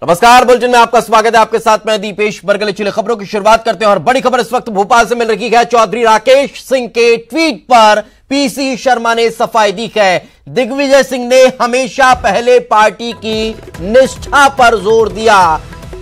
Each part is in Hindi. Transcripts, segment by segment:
नमस्कार, बुलेटिन में आपका स्वागत है। आपके साथ मैं दीपेश बरगले। चले खबरों की शुरुआत करते हैं और बड़ी खबर इस वक्त भोपाल से मिल रही है। चौधरी राकेश सिंह के ट्वीट पर पीसी शर्मा ने सफाई दी है। दिग्विजय सिंह ने हमेशा पहले पार्टी की निष्ठा पर जोर दिया।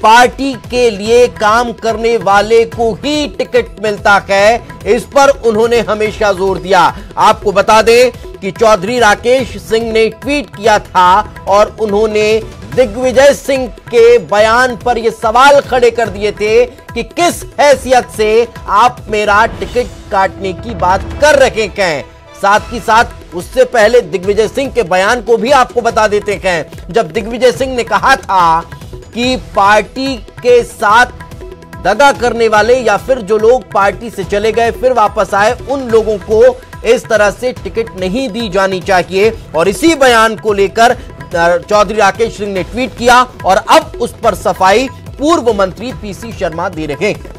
पार्टी के लिए काम करने वाले को ही टिकट मिलता है, इस पर उन्होंने हमेशा जोर दिया। आपको बता दें कि चौधरी राकेश सिंह ने ट्वीट किया था और उन्होंने दिग्विजय सिंह के बयान पर यह सवाल खड़े कर दिए थे कि किस हैसियत से आप मेरा टिकट काटने की बात कर रहे हैं। साथ ही साथ उससे पहले दिग्विजय सिंह के बयान को भी आपको बता देते हैं। जब दिग्विजय सिंह ने कहा था कि पार्टी के साथ दगा करने वाले या फिर जो लोग पार्टी से चले गए फिर वापस आए, उन लोगों को इस तरह से टिकट नहीं दी जानी चाहिए। और इसी बयान को लेकर चौधरी राकेश सिंह ने ट्वीट किया और अब उस पर सफाई पूर्व मंत्री पीसी शर्मा दे रहे हैं।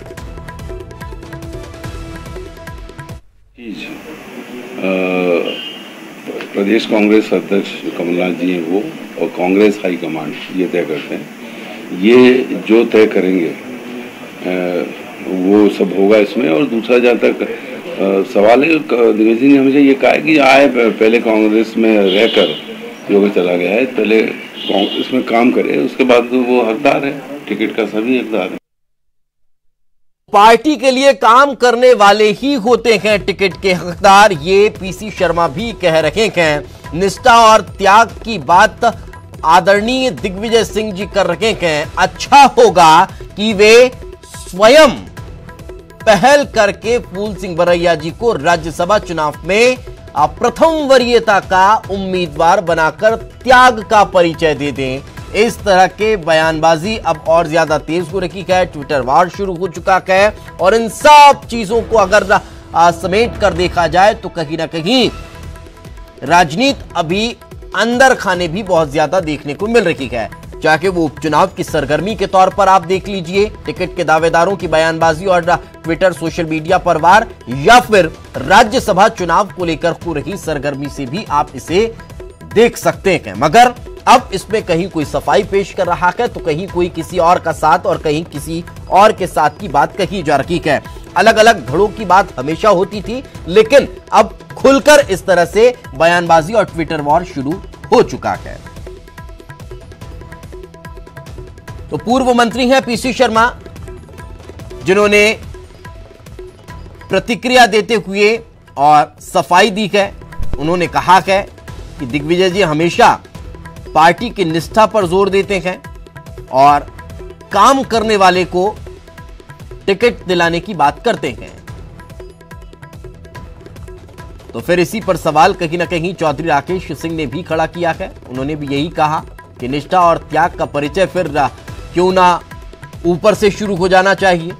प्रदेश कांग्रेस अध्यक्ष कमलनाथ जी हैं वो और कांग्रेस हाईकमांड ये तय करते हैं। ये जो तय करेंगे वो सब होगा इसमें। और दूसरा जहाँ तक सवाल है, दिग्विजय सिंह ने हमेशा ये कहा कि आए पहले कांग्रेस में रहकर जो भी चला गया है, पहले कांग्रेस में काम करे, उसके बाद तो वो हकदार है, टिकट का सभी हकदार है। पार्टी के लिए काम करने वाले ही होते हैं टिकट के हकदार, ये पीसी शर्मा भी कह रहे हैं। निष्ठा और त्याग की बात आदरणीय दिग्विजय सिंह जी कर रहे हैं। अच्छा होगा कि वे स्वयं पहल करके फूल सिंह बरैया जी को राज्यसभा चुनाव में प्रथम वरीयता का उम्मीदवार बनाकर त्याग का परिचय दे दें। इस तरह के बयानबाजी अब और ज्यादा तेज हो रही है। ट्विटर वार शुरू हो चुका है और इन सब चीजों को अगर समेट कर देखा जाए तो कहीं ना कहीं राजनीति अभी अंदर खाने भी बहुत ज्यादा देखने को मिल रही है। चाहे वो उपचुनाव की सरगर्मी के तौर पर आप देख लीजिए, टिकट के दावेदारों की बयानबाजी और ट्विटर सोशल मीडिया पर वार, या फिर राज्यसभा चुनाव को लेकर हो रही सरगर्मी से भी आप इसे देख सकते हैं। मगर अब इसमें कहीं कोई सफाई पेश कर रहा है तो कहीं कोई किसी और का साथ और कहीं किसी और के साथ की बात कही जा रही है। अलग अलग धड़ों की बात हमेशा होती थी, लेकिन अब खुलकर इस तरह से बयानबाजी और ट्विटर वॉर शुरू हो चुका है। तो पूर्व मंत्री हैं पीसी शर्मा, जिन्होंने प्रतिक्रिया देते हुए और सफाई दी है। उन्होंने कहा है कि दिग्विजय जी हमेशा पार्टी की निष्ठा पर जोर देते हैं और काम करने वाले को टिकट दिलाने की बात करते हैं। तो फिर इसी पर सवाल कहीं ना कहीं चौधरी राकेश सिंह ने भी खड़ा किया है। उन्होंने भी यही कहा कि निष्ठा और त्याग का परिचय फिर क्यों ना ऊपर से शुरू हो जाना चाहिए,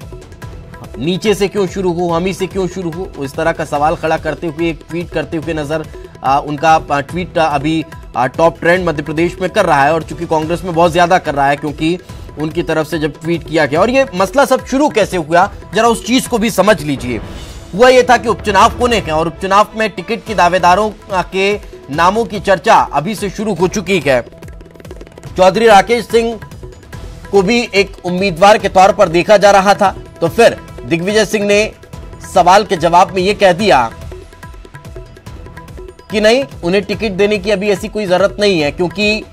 नीचे से क्यों शुरू हो, हम ही से क्यों शुरू हो। इस तरह का सवाल खड़ा करते हुए एक ट्वीट करते हुए नजर उनका ट्वीट अभी टॉप ट्रेंड मध्य प्रदेश में कर रहा है और चूंकि कांग्रेस में बहुत ज्यादा कर रहा है, क्योंकि उनकी तरफ से जब ट्वीट किया गया। और ये मसला सब शुरू कैसे हुआ, जरा उस चीज को भी समझ लीजिए। हुआ यह था कि उपचुनाव होने के और उपचुनाव में टिकट के दावेदारों के नामों की चर्चा अभी से शुरू हो चुकी है। चौधरी राकेश सिंह को भी एक उम्मीदवार के तौर पर देखा जा रहा था। तो फिर दिग्विजय सिंह ने सवाल के जवाब में यह कह दिया कि नहीं, उन्हें टिकट देने की अभी ऐसी कोई जरूरत नहीं है, क्योंकि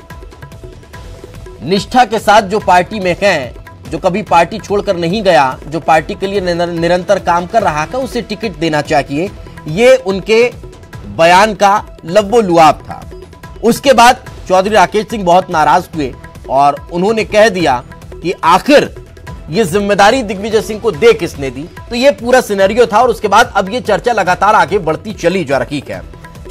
निष्ठा के साथ जो पार्टी में है, जो कभी पार्टी छोड़कर नहीं गया, जो पार्टी के लिए निरंतर काम कर रहा था, उसे टिकट देना चाहिए। ये उनके बयान का लव्वो-लुआब था। उसके बाद चौधरी राकेश सिंह बहुत नाराज हुए और उन्होंने कह दिया कि आखिर ये जिम्मेदारी दिग्विजय सिंह को दे किसने दी। तो ये पूरा सिनेरियो था और उसके बाद अब ये चर्चा लगातार आगे बढ़ती चली जा रही है।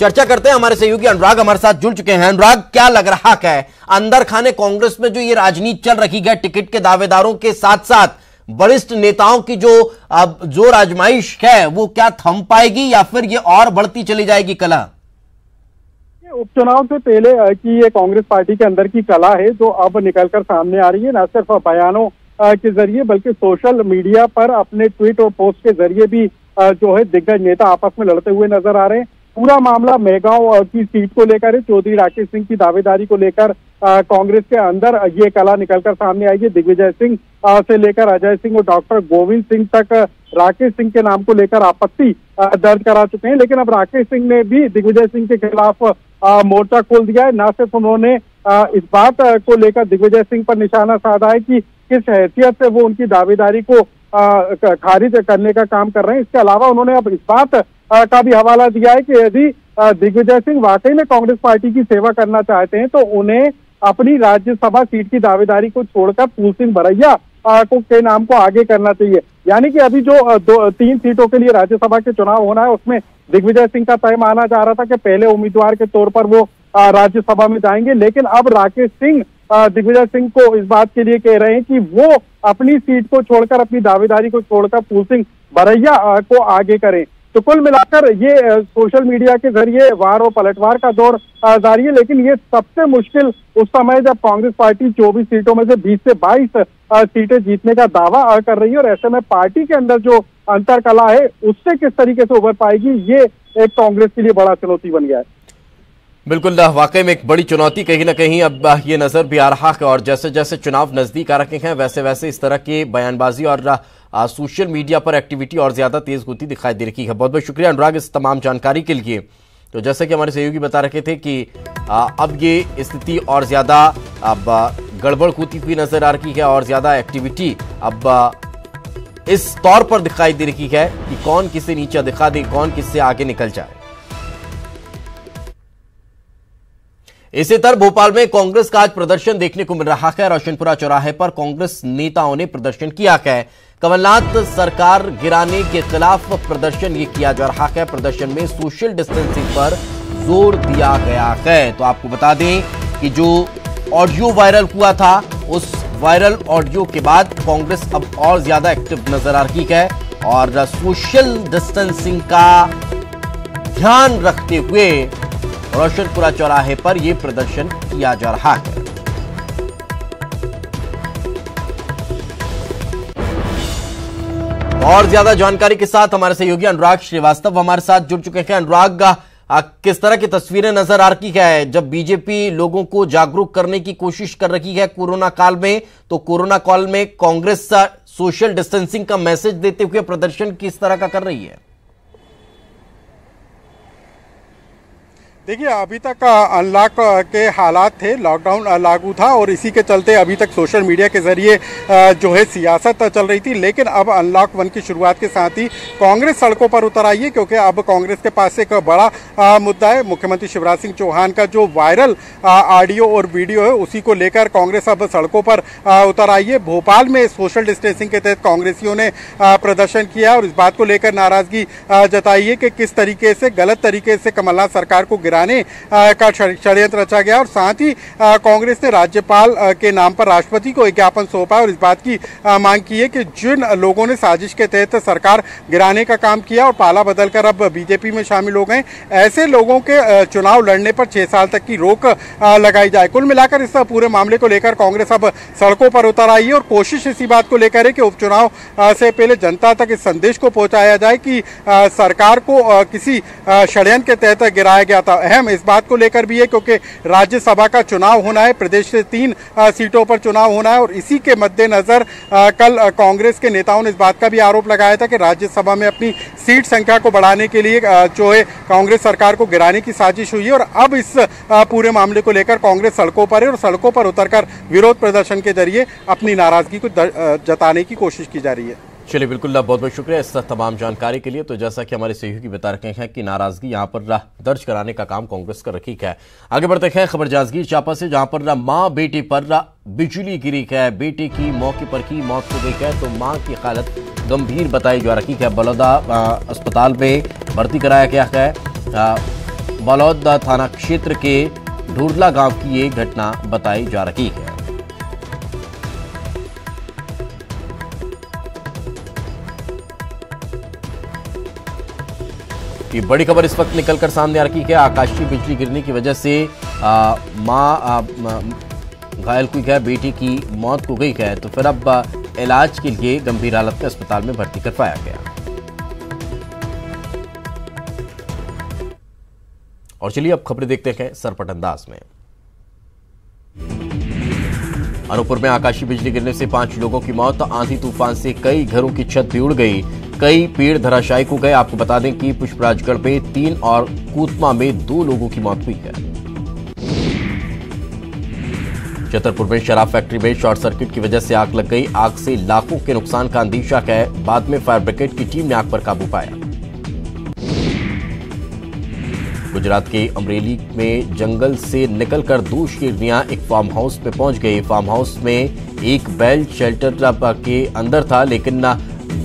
चर्चा करते हैं, हमारे सहयोगी अनुराग हमारे साथ जुड़ चुके हैं। अनुराग, क्या लग रहा है अंदर खाने कांग्रेस में जो ये राजनीति चल रही है, टिकट के दावेदारों के साथ साथ वरिष्ठ नेताओं की जो जोर आजमाइश है, वो क्या थम पाएगी या फिर ये और बढ़ती चली जाएगी कला? उपचुनाव से पहले की ये कांग्रेस पार्टी के अंदर की कला है जो अब निकलकर सामने आ रही है। न सिर्फ बयानों के जरिए बल्कि सोशल मीडिया पर अपने ट्वीट और पोस्ट के जरिए भी जो है दिग्गज नेता आपस में लड़ते हुए नजर आ रहे हैं। पूरा मामला मेहगांव की सीट को लेकर है। चौधरी राकेश सिंह की दावेदारी को लेकर कांग्रेस के अंदर ये कला निकलकर सामने आएगी। दिग्विजय सिंह से लेकर अजय सिंह और डॉक्टर गोविंद सिंह तक राकेश सिंह के नाम को लेकर आपत्ति दर्ज करा चुके हैं, लेकिन अब राकेश सिंह ने भी दिग्विजय सिंह के खिलाफ मोर्चा खोल दिया है। न सिर्फ उन्होंने इस बात को लेकर दिग्विजय सिंह पर निशाना साधा है कि किस हैसियत से वो उनकी दावेदारी को खारिज करने का काम कर रहे हैं, इसके अलावा उन्होंने अब इस बात का भी हवाला दिया है कि यदि दिग्विजय सिंह वाकई में कांग्रेस पार्टी की सेवा करना चाहते हैं तो उन्हें अपनी राज्यसभा सीट की दावेदारी को छोड़कर फूल सिंह बरैया के नाम को आगे करना चाहिए। यानी कि अभी जो 3 सीटों के लिए राज्यसभा के चुनाव होना है उसमें दिग्विजय सिंह का तय माना जा रहा था कि पहले उम्मीदवार के तौर पर वो राज्यसभा में जाएंगे, लेकिन अब राकेश सिंह दिग्विजय सिंह को इस बात के लिए कह रहे हैं कि वो अपनी सीट को छोड़कर, अपनी दावेदारी को छोड़कर फूल सिंह बरैया को आगे करें। तो कुल मिलाकर ये सोशल मीडिया के जरिए वार और पलटवार का दौर जारी है, लेकिन ये सबसे मुश्किल उस समय जब कांग्रेस पार्टी 24 सीटों में से 20 से 22 सीटें जीतने का दावा कर रही है, और ऐसे में पार्टी के अंदर जो अंतर कला है उससे किस तरीके से उभर पाएगी, ये एक कांग्रेस के लिए बड़ा चुनौती बन गया है। बिल्कुल, वाकई में एक बड़ी चुनौती कहीं ना कहीं अब ये नजर भी आ रहा है, और जैसे जैसे चुनाव नजदीक आ रखे हैं वैसे वैसे इस तरह के बयानबाजी और सोशल मीडिया पर एक्टिविटी और ज्यादा तेज होती दिखाई दे रही है। बहुत बहुत शुक्रिया अनुराग इस तमाम जानकारी के लिए। तो जैसे कि हमारे सहयोगी बता रखे थे कि अब ये स्थिति और ज्यादा अब गड़बड़ होती हुई नजर आ रही है, और ज्यादा एक्टिविटी अब इस तौर पर दिखाई दे रही है कि कौन किसे नीचे दिखा दे, कौन किससे आगे निकल जाए। इसी तरह भोपाल में कांग्रेस का आज प्रदर्शन देखने को मिल रहा है। रोशनपुरा चौराहे पर कांग्रेस नेताओं ने प्रदर्शन किया है। कमलनाथ सरकार गिराने के खिलाफ प्रदर्शन ये किया जा रहा है। प्रदर्शन में सोशल डिस्टेंसिंग पर जोर दिया गया है। तो आपको बता दें कि जो ऑडियो वायरल हुआ था, उस वायरल ऑडियो के बाद कांग्रेस अब और ज्यादा एक्टिव नजर आ रही है, और सोशल डिस्टेंसिंग का ध्यान रखते हुए रोशनपुरा चौराहे पर यह प्रदर्शन किया जा रहा है। और ज्यादा जानकारी के साथ हमारे सहयोगी अनुराग श्रीवास्तव हमारे साथ जुड़ चुके हैं। अनुराग, किस तरह की तस्वीरें नजर आ रही है जब बीजेपी लोगों को जागरूक करने की कोशिश कर रही है कोरोना काल में, तो कोरोना काल में कांग्रेस सोशल डिस्टेंसिंग का मैसेज देते हुए प्रदर्शन किस तरह का कर रही है? देखिए, अभी तक अनलॉक के हालात थे, लॉकडाउन लागू था, और इसी के चलते अभी तक सोशल मीडिया के जरिए जो है सियासत चल रही थी। लेकिन अब अनलॉक 1 की शुरुआत के साथ ही कांग्रेस सड़कों पर उतर आई है, क्योंकि अब कांग्रेस के पास एक बड़ा मुद्दा है। मुख्यमंत्री शिवराज सिंह चौहान का जो वायरल ऑडियो और वीडियो है, उसी को लेकर कांग्रेस अब सड़कों पर उतर आई है। भोपाल में सोशल डिस्टेंसिंग के तहत कांग्रेसियों ने प्रदर्शन किया और इस बात को लेकर नाराजगी जताई है कि किस तरीके से गलत तरीके से कमलनाथ सरकार को गिराने का षड्यंत्र रचा गया, और साथ ही कांग्रेस ने राज्यपाल के नाम पर राष्ट्रपति को एक ज्ञापन सौंपा और इस बात की मांग की है कि जिन लोगों ने साजिश के तहत सरकार गिराने का काम किया और पाला बदलकर अब बीजेपी में शामिल हो गए, ऐसे लोगों के चुनाव लड़ने पर 6 साल तक की रोक लगाई जाए। कुल मिलाकर इस पूरे मामले को लेकर कांग्रेस अब सड़कों पर उतर आई है, और कोशिश इसी बात को लेकर है कि उपचुनाव से पहले जनता तक इस संदेश को पहुंचाया जाए कि सरकार को किसी षड्यंत्र के तहत गिराया गया था। अहम इस बात को लेकर भी है क्योंकि राज्यसभा का चुनाव होना है, प्रदेश से 3 सीटों पर चुनाव होना है, और इसी के मद्देनजर कल कांग्रेस के नेताओं ने इस बात का भी आरोप लगाया था कि राज्यसभा में अपनी सीट संख्या को बढ़ाने के लिए जो है कांग्रेस सरकार को गिराने की साजिश हुई है। और अब इस पूरे मामले को लेकर कांग्रेस सड़कों पर है, और सड़कों पर उतरकर विरोध प्रदर्शन के जरिए अपनी नाराजगी को जताने की कोशिश की जा रही है। चलिए, बिल्कुल बहुत बहुत शुक्रिया इस तमाम जानकारी के लिए। तो जैसा कि हमारे सहयोगी बता रहे हैं कि नाराजगी यहां पर दर्ज कराने का काम कांग्रेस कर रखी है। आगे बढ़ते हैं खबर जांजगीर चांपा से, जहां पर मां बेटे पर बिजली गिरी है। बेटे की मौके पर ही मौत हो गई है, तो मां की हालत गंभीर बताई जा रही है। बलौदा अस्पताल में भर्ती कराया गया है। बलौदा थाना क्षेत्र के ढूरला गांव की ये घटना बताई जा रही है। ये बड़ी खबर इस वक्त निकलकर सामने आ रही है। आकाशीय बिजली गिरने की वजह से मां घायल हुई है, बेटी की मौत हो गई है, तो फिर अब इलाज के लिए गंभीर हालत में अस्पताल में भर्ती करवाया गया। और चलिए अब खबरें देखते हैं सरपट अंदाज में। अनूपपुर में आकाशीय बिजली गिरने से 5 लोगों की मौत। आंधी तूफान से कई घरों की छत भी उड़ गई, कई पेड़ धराशायी हो गए। आपको बता दें कि पुष्पराजगढ़ में 3 और कूतमा में 2 लोगों की मौत हुई है। छतरपुर में शराब फैक्ट्री में शॉर्ट सर्किट की वजह से आग लग गई। आग से लाखों के नुकसान का अंदेशा है। बाद में फायर ब्रिगेड की टीम ने आग पर काबू पाया। गुजरात के अमरेली में जंगल से निकलकर 2 शेरनियां एक फार्म हाउस में पहुंच गई। फार्म हाउस में एक बैल शेल्टर के अंदर था, लेकिन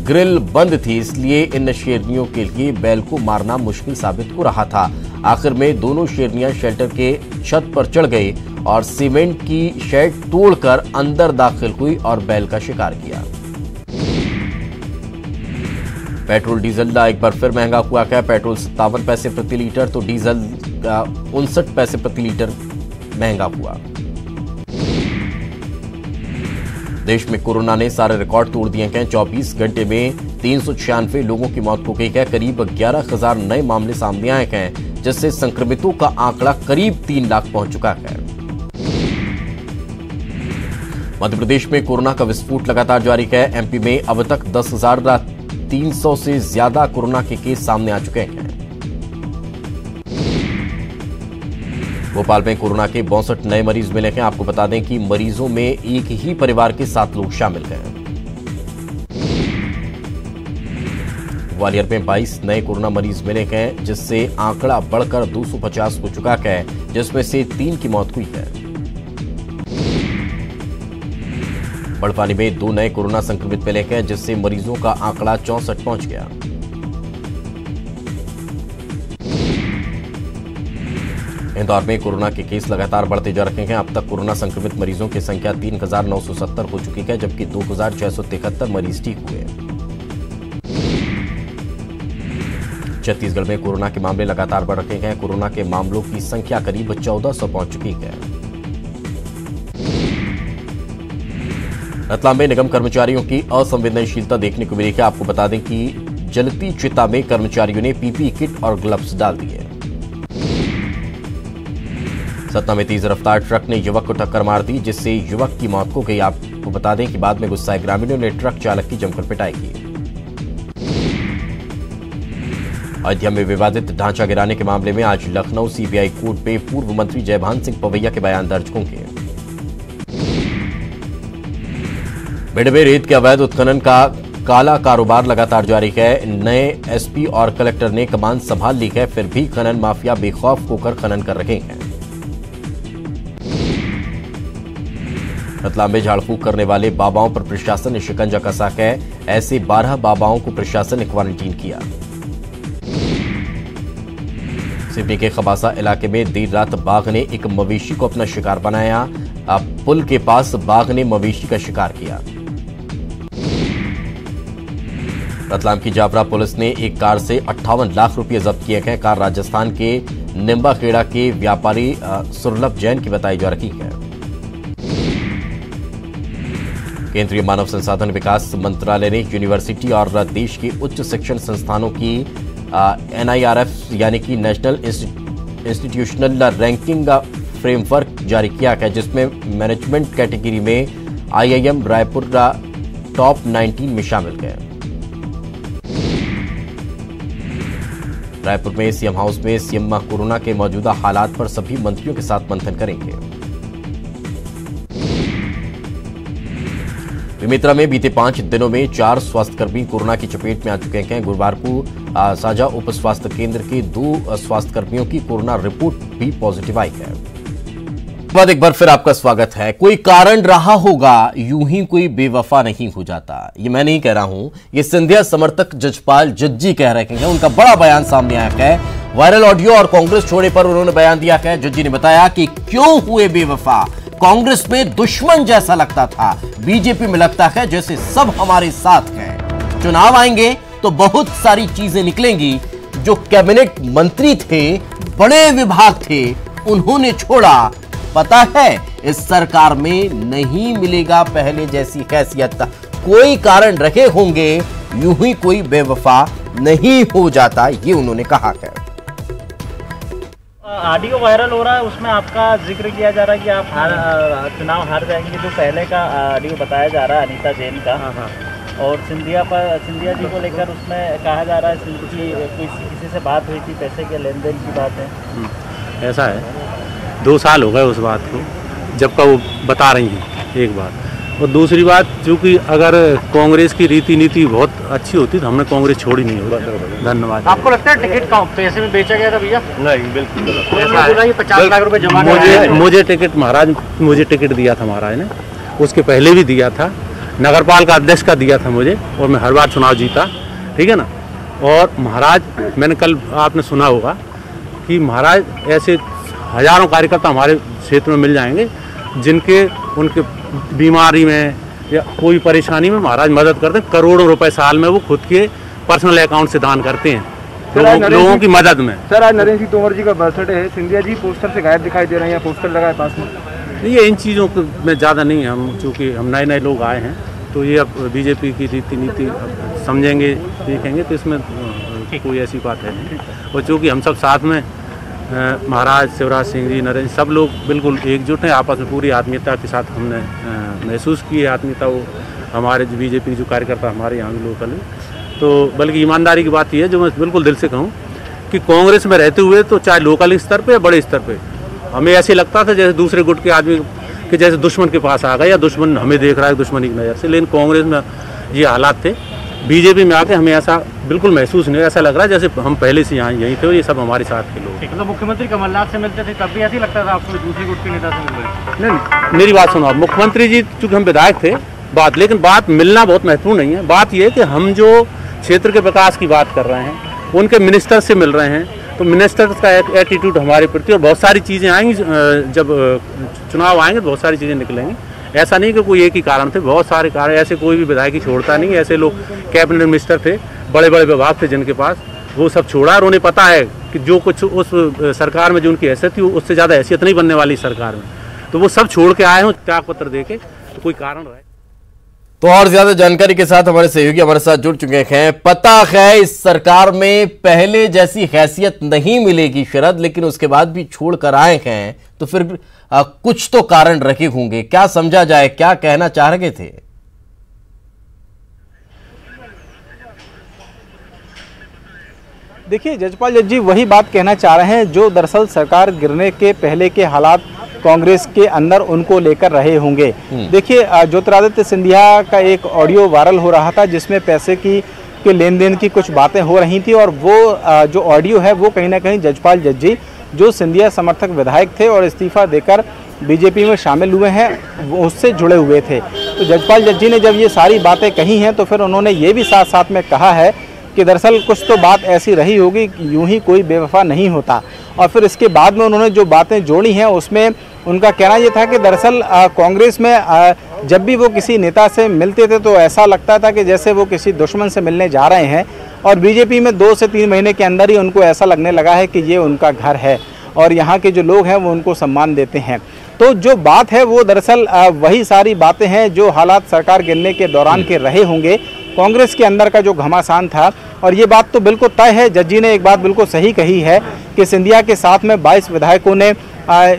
ग्रिल बंद थी, इसलिए इन शेरनियों के लिए बैल को मारना मुश्किल साबित हो रहा था। आखिर में दोनों शेरनियां शेल्टर के छत पर चढ़ गई और सीमेंट की शेड तोड़कर अंदर दाखिल हुई और बैल का शिकार किया। पेट्रोल डीजल एक बार फिर महंगा हुआ है। पेट्रोल 57 पैसे प्रति लीटर तो डीजल 59 पैसे प्रति लीटर महंगा हुआ। देश में कोरोना ने सारे रिकॉर्ड तोड़ दिए हैं। 24 घंटे में 396 लोगों की मौत हो गई है। करीब 11,000 नए मामले सामने आए हैं, जिससे संक्रमितों का आंकड़ा करीब 3 लाख पहुंच चुका है। मध्य प्रदेश में कोरोना का विस्फोट लगातार जारी है। एमपी में अब तक 10,300 से ज्यादा कोरोना के केस सामने आ चुके हैं। भोपाल में कोरोना के 62 नए मरीज मिले हैं। आपको बता दें कि मरीजों में एक ही परिवार के 7 लोग शामिल हैं। ग्वालियर में 22 नए कोरोना मरीज मिले हैं, जिससे आंकड़ा बढ़कर 250 हो चुका है, जिसमें से 3 की मौत हुई है। बड़वानी में 2 नए कोरोना संक्रमित मिले हैं, जिससे मरीजों का आंकड़ा 64 पहुंच गया। इंदौर में कोरोना के केस लगातार बढ़ते जा रहे हैं। अब तक कोरोना संक्रमित मरीजों की संख्या 3,970 हो चुकी है, जबकि 2,673 मरीज ठीक हुए। छत्तीसगढ़ में कोरोना के मामले लगातार बढ़ रहे हैं। कोरोना के मामलों की संख्या करीब 1400 पहुंच चुकी है। रतलाम में निगम कर्मचारियों की असंवेदनशीलता देखने को मिली है। आपको बता दें कि जलती चिता में कर्मचारियों ने पीपीई किट और ग्लव्स डाल दिए। सतना में तेज रफ्तार ट्रक ने युवक को टक्कर मार दी, जिससे युवक की मौत हो गई। आपको बता दें कि बाद में गुस्साए ग्रामीणों ने ट्रक चालक की जमकर पिटाई की। अयोध्या में विवादित ढांचा गिराने के मामले में आज लखनऊ सीबीआई कोर्ट में पूर्व मंत्री जयभान सिंह पवैया के बयान दर्ज होंगे। भिंड में रेत के अवैध उत्खनन का काला कारोबार लगातार जारी है। नए एसपी और कलेक्टर ने कमान संभाल ली है, फिर भी खनन माफिया बेखौफ होकर खनन कर रहे हैं। रतलाम में झाड़ फूक करने वाले बाबाओं पर प्रशासन ने शिकंजा कसा है। ऐसे 12 बाबाओं को प्रशासन ने क्वारंटीन किया। सिवनी के खबासा इलाके में देर रात बाघ ने एक मवेशी को अपना शिकार बनाया। पुल के पास बाघ ने मवेशी का शिकार किया। रतलाम की जावरा पुलिस ने एक कार से 58 लाख रुपए जब्त किए हैं। कार राजस्थान के निम्बाखेड़ा के व्यापारी सुरलभ जैन की बताई जा रही है। केंद्रीय मानव संसाधन विकास मंत्रालय ने यूनिवर्सिटी और देश के उच्च शिक्षण संस्थानों की NIRF यानी कि नेशनल इंस्टीट्यूशनल रैंकिंग फ्रेमवर्क जारी किया है, जिसमें मैनेजमेंट कैटेगरी में IIM रायपुर का टॉप 19 में शामिल है। रायपुर में सीएम हाउस में सीएम कोरोना के मौजूदा हालात पर सभी मंत्रियों के साथ मंथन करेंगे। बेमेतरा में बीते 5 दिनों में 4 स्वास्थ्यकर्मी कोरोना की चपेट में आ चुके हैं। गुरुवार को साझा उप स्वास्थ्य केंद्र के 2 स्वास्थ्यकर्मियों की कोरोना रिपोर्ट भी पॉजिटिव आई है। बाद एक बार फिर आपका स्वागत है। कोई कारण रहा होगा, यूं ही कोई बेवफा नहीं हो जाता। ये मैं नहीं कह रहा हूं, ये सिंधिया समर्थक जजपाल जज्जी कह रहे हैं। उनका बड़ा बयान सामने आया है। वायरल ऑडियो और कांग्रेस छोड़े पर उन्होंने बयान दिया है। जज्जी ने बताया कि क्यों हुए बेवफा। कांग्रेस में दुश्मन जैसा लगता था, बीजेपी में लगता है जैसे सब हमारे साथ हैं। चुनाव आएंगे तो बहुत सारी चीजें निकलेंगी। जो कैबिनेट मंत्री थे, बड़े विभाग थे, उन्होंने छोड़ा। पता है इस सरकार में नहीं मिलेगा पहले जैसी हैसियत। कोई कारण रखे होंगे, यूं ही कोई बेवफा नहीं हो जाता, ये उन्होंने कहा है। ऑडियो वायरल हो रहा है, उसमें आपका जिक्र किया जा रहा है कि आप चुनाव हार जाएंगे। जो पहले का ऑडियो बताया जा रहा है अनीता जैन का, और सिंधिया जी को लेकर उसमें कहा जा रहा है कि किसी से बात हुई थी, पैसे के लेन देन की बात है। ऐसा है, 2 साल हो गए उस बात को जब का वो बता रही हैं, एक बात। और दूसरी बात, चूँकि अगर कांग्रेस की रीति नीति बहुत अच्छी होती तो हमने कांग्रेस छोड़ी नहीं होती। धन्यवाद। आपको लगता है टिकट पैसे में बेचा गया था भैया? नहीं, बिल्कुल। 50 लाख रुपए जमा मुझे टिकट महाराज, मुझे टिकट दिया था महाराज ने, उसके पहले भी दिया था, नगरपालिका अध्यक्ष का दिया था मुझे, और मैं हर बार चुनाव जीता, ठीक है ना। और महाराज, मैंने कल आपने सुना होगा कि महाराज ऐसे हजारों कार्यकर्ता हमारे क्षेत्र में मिल जाएंगे जिनके उनके बीमारी में या कोई परेशानी में महाराज मदद करते हैं। करोड़ों रुपए साल में वो खुद के पर्सनल अकाउंट से दान करते हैं लोगों की मदद में। सर, आज नरेंद्र सिंह तोमर जी का बर्थडे है, सिंधिया जी पोस्टर से गायब दिखाई दे रहे हैं, या पोस्टर लगा है पास में? ये इन चीज़ों में ज़्यादा नहीं है हम, चूँकि हम नए लोग आए हैं, तो ये अब बीजेपी की रीति नीति समझेंगे, देखेंगे, तो इसमें कोई ऐसी बात है नहीं। और चूँकि हम सब साथ में महाराज शिवराज सिंह जी, नरेंद्र, सब लोग बिल्कुल एकजुट हैं, आपस में पूरी आत्मीयता के साथ हमने महसूस की है आत्मीयता। वो हमारे जो बीजेपी जो कार्यकर्ता हमारे यहाँ भी लोकल हैं, तो बल्कि ईमानदारी की बात यह है, जो मैं बिल्कुल दिल से कहूँ कि कांग्रेस में रहते हुए तो चाहे लोकल स्तर पे या बड़े स्तर पे हमें ऐसे लगता था जैसे दूसरे गुट के आदमी कि जैसे दुश्मन के पास आ गए या दुश्मन हमें देख रहा है दुश्मनी की नज़र से। लेकिन कांग्रेस में ये हालात थे, बीजेपी में आके हमें ऐसा बिल्कुल महसूस नहीं, ऐसा लग रहा है जैसे हम पहले से यहाँ यहीं थे और ये सब हमारे साथ के लोग। मतलब मुख्यमंत्री कमलनाथ से मिलते थे तब भी ऐसे लगता था आपको दूसरे गुट के नेता से मिल रहे? नहीं, मेरी बात सुनो, मुख्यमंत्री जी चूँकि हम विधायक थे बात, लेकिन बात मिलना बहुत महत्वपूर्ण नहीं है। बात ये है कि हम जो क्षेत्र के विकास की बात कर रहे हैं उनके मिनिस्टर से मिल रहे हैं, तो मिनिस्टर का एटीट्यूड हमारे प्रति, और बहुत सारी चीज़ें आएंगी, जब चुनाव आएंगे तो बहुत सारी चीज़ें निकलेंगी। ऐसा नहीं कि कोई एक ही कारण थे, बहुत सारे कारण, ऐसे कोई भी विधायक ही छोड़ता नहीं। ऐसे लोग कैबिनेट मिनिस्टर थे, बड़े बड़े विभाग थे जिनके पास, वो सब छोड़ा, और उन्हें पता है कि जो कुछ उस सरकार में जो उनकी हैसियत थी उससे ज़्यादा हैसियत नहीं बनने वाली सरकार में, तो वो सब छोड़ के आए हों त्याग पत्र दे के, तो कोई कारण रहे। तो और ज्यादा जानकारी के साथ हमारे सहयोगी हमारे साथ जुड़ चुके हैं। पता है इस सरकार में पहले जैसी हैसियत नहीं मिलेगी शरद, लेकिन उसके बाद भी छोड़ कर आए हैं, तो फिर कुछ तो कारण रखे होंगे। क्या समझा जाए, क्या कहना चाह रहे थे? देखिए, जजपाल जज जी वही बात कहना चाह रहे हैं जो दरअसल सरकार गिरने के पहले के हालात कांग्रेस के अंदर उनको लेकर रहे होंगे। देखिए, ज्योतिरादित्य सिंधिया का एक ऑडियो वायरल हो रहा था जिसमें पैसे के लेन देन की कुछ बातें हो रही थी, और वो जो ऑडियो है वो कहीं ना कहीं जजपाल जज जी जो सिंधिया समर्थक विधायक थे और इस्तीफा देकर बीजेपी में शामिल हुए हैं, वो उससे जुड़े हुए थे। तो जजपाल जज जी ने जब ये सारी बातें कही हैं तो फिर उन्होंने ये भी साथ साथ में कहा है कि दरअसल कुछ तो बात ऐसी रही होगी कि यूं ही कोई बेवफा नहीं होता। और फिर इसके बाद में उन्होंने जो बातें जोड़ी हैं उसमें उनका कहना ये था कि दरअसल कांग्रेस में जब भी वो किसी नेता से मिलते थे तो ऐसा लगता था कि जैसे वो किसी दुश्मन से मिलने जा रहे हैं, और बीजेपी में 2 से 3 महीने के अंदर ही उनको ऐसा लगने लगा है कि ये उनका घर है और यहाँ के जो लोग हैं वो उनको सम्मान देते हैं। तो जो बात है वो दरअसल वही सारी बातें हैं जो हालात सरकार गिरने के दौरान के रहे होंगे, कांग्रेस के अंदर का जो घमासान था। और ये बात तो बिल्कुल तय है, जज्जी ने एक बात बिल्कुल सही कही है कि सिंधिया के साथ में 22 विधायकों ने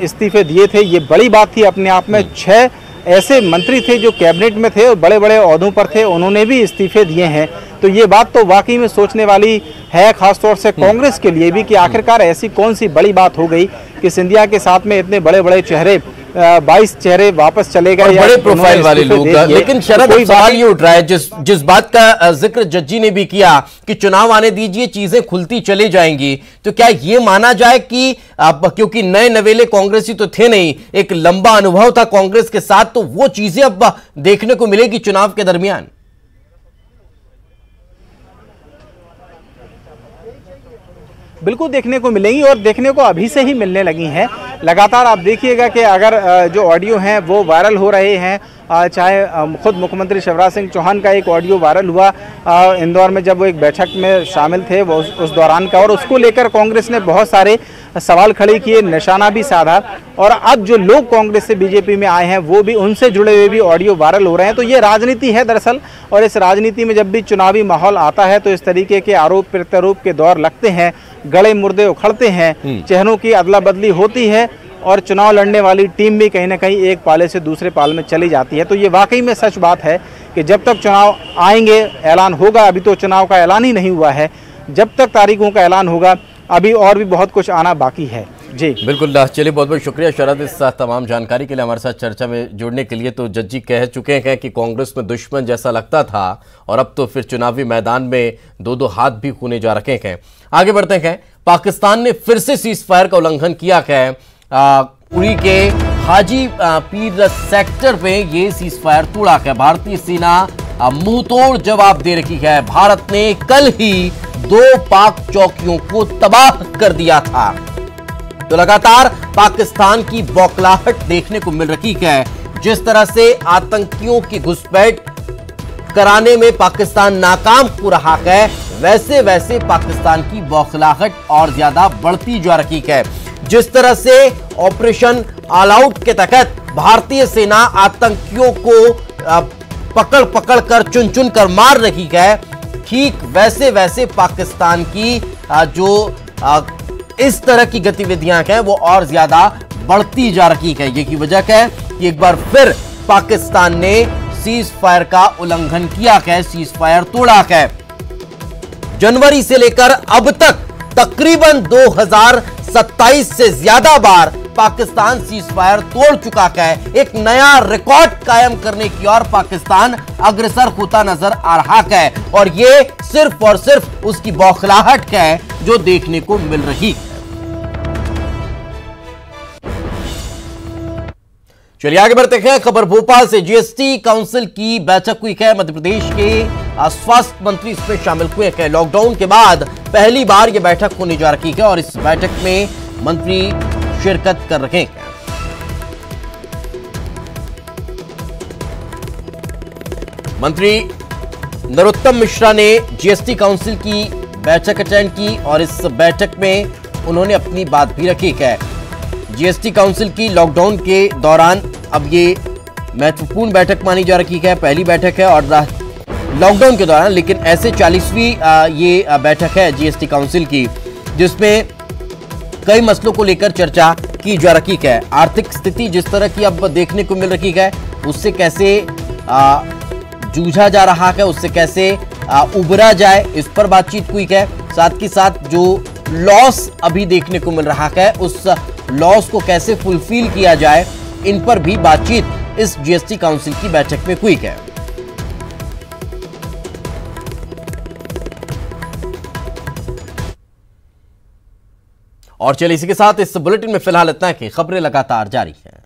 इस्तीफे दिए थे। ये बड़ी बात थी अपने आप में। 6 ऐसे मंत्री थे जो कैबिनेट में थे और बड़े बड़े ओहदों पर थे, उन्होंने भी इस्तीफे दिए हैं। तो ये बात तो वाकई में सोचने वाली है, खासतौर से कांग्रेस के लिए भी, कि आखिरकार ऐसी कौन सी बड़ी बात हो गई कि सिंधिया के साथ में इतने बड़े बड़े चेहरे 22 चेहरे वापस चले गए, बड़े प्रोफाइल वाले लोग। लेकिन शरद, सवाल ये उठ रहा है जिस बात का जिक्र जज्जी ने भी किया कि चुनाव आने दीजिए, चीजें खुलती चली जाएंगी, तो क्या ये माना जाए कि क्योंकि नए नवेले कांग्रेसी तो थे नहीं, एक लंबा अनुभव था कांग्रेस के साथ, तो वो चीजें अब देखने को मिलेगी चुनाव के दरमियान? बिल्कुल देखने को मिलेंगी, और देखने को अभी से ही मिलने लगी हैं। लगातार आप देखिएगा कि अगर जो ऑडियो हैं वो वायरल हो रहे हैं चाहे खुद मुख्यमंत्री शिवराज सिंह चौहान का एक ऑडियो वायरल हुआ इंदौर में जब वो एक बैठक में शामिल थे वो उस दौरान का, और उसको लेकर कांग्रेस ने बहुत सारे सवाल खड़े किए, निशाना भी साधा। और अब जो लोग कांग्रेस से बीजेपी में आए हैं वो भी उनसे जुड़े हुए भी ऑडियो वायरल हो रहे हैं। तो ये राजनीति है दरअसल, और इस राजनीति में जब भी चुनावी माहौल आता है तो इस तरीके के आरोप प्रत्यारोप के दौर लगते हैं, गड़े मुर्दे उखड़ते हैं, चेहरों की अदला बदली होती है और चुनाव लड़ने वाली टीम भी कहीं ना कहीं एक पाले से दूसरे पाले में चली जाती है। तो ये वाकई में सच बात है कि जब तक चुनाव आएंगे ऐलान होगा, अभी तो चुनाव का ऐलान ही नहीं हुआ है, जब तक तारीखों का ऐलान होगा अभी और भी बहुत कुछ आना बाकी है। जी बिल्कुल, चलिए बहुत बहुत शुक्रिया शरद इस तमाम जानकारी के लिए, हमारे साथ चर्चा में जुड़ने के लिए। तो जज्जी कह चुके हैं कि कांग्रेस में दुश्मन जैसा लगता था और अब तो फिर चुनावी मैदान में दो हाथ भी खूने जा रखे हैं। आगे बढ़ते हैं, पाकिस्तान ने फिर से सीज फायर का उल्लंघन किया है। उड़ी के हाजी पीर सेक्टर पे ये सीज फायर तोड़ा है। भारतीय सेना मुंहतोड़ जवाब दे रही है। भारत ने कल ही 2 पाक चौकियों को तबाह कर दिया था। तो लगातार पाकिस्तान की बौखलाहट देखने को मिल रही है। जिस तरह से आतंकियों की घुसपैठ कराने में पाकिस्तान नाकाम हो रहा है, वैसे वैसे पाकिस्तान की बौखलाहट और ज्यादा बढ़ती जा रही है। जिस तरह से ऑपरेशन ऑल आउट के तहत भारतीय सेना आतंकियों को पकड़ पकड़ कर चुन चुन कर मार रही है, ठीक वैसे वैसे पाकिस्तान की जो इस तरह की गतिविधियां हैं वो और ज्यादा बढ़ती जा रही है। यही वजह है कि एक बार फिर पाकिस्तान ने सीज फायर का उल्लंघन किया है, सीज फायर तोड़ा है। जनवरी से लेकर अब तक तकरीबन 2027 से ज्यादा बार पाकिस्तान सीज फायर तोड़ चुका है। एक नया रिकॉर्ड कायम करने की ओर पाकिस्तान अग्रसर होता नजर आ रहा है और ये सिर्फ और सिर्फ उसकी बौखलाहट है जो देखने को मिल रही है। चलिए आगे बढ़ते हैं। खबर भोपाल से, जीएसटी काउंसिल की बैठक हुई है। मध्य प्रदेश के स्वास्थ्य मंत्री इसमें शामिल हुए हैं। लॉकडाउन के बाद पहली बार यह बैठक होने जा रही है और इस बैठक में मंत्री शिरकत कर रहे हैं। मंत्री नरोत्तम मिश्रा ने जीएसटी काउंसिल की बैठक अटेंड की और इस बैठक में उन्होंने अपनी बात भी रखी है। जीएसटी काउंसिल की लॉकडाउन के दौरान अब ये महत्वपूर्ण बैठक मानी जा रही है, पहली बैठक है और लॉकडाउन के दौरान, लेकिन ऐसे 40वीं ये बैठक है जीएसटी काउंसिल की, जिसमें कई मसलों को लेकर चर्चा की जा रही है। आर्थिक स्थिति जिस तरह की अब देखने को मिल रही है, उससे कैसे जूझा जा रहा है, उससे कैसे उबरा जाए, इस पर बातचीत हुई है। साथ ही साथ जो लॉस अभी देखने को मिल रहा है, उस लॉस को कैसे फुलफिल किया जाए, इन पर भी बातचीत इस जीएसटी काउंसिल की बैठक में हुई है। और चलिए इसी के साथ इस बुलेटिन में फिलहाल इतना है कि खबरें लगातार जारी हैं।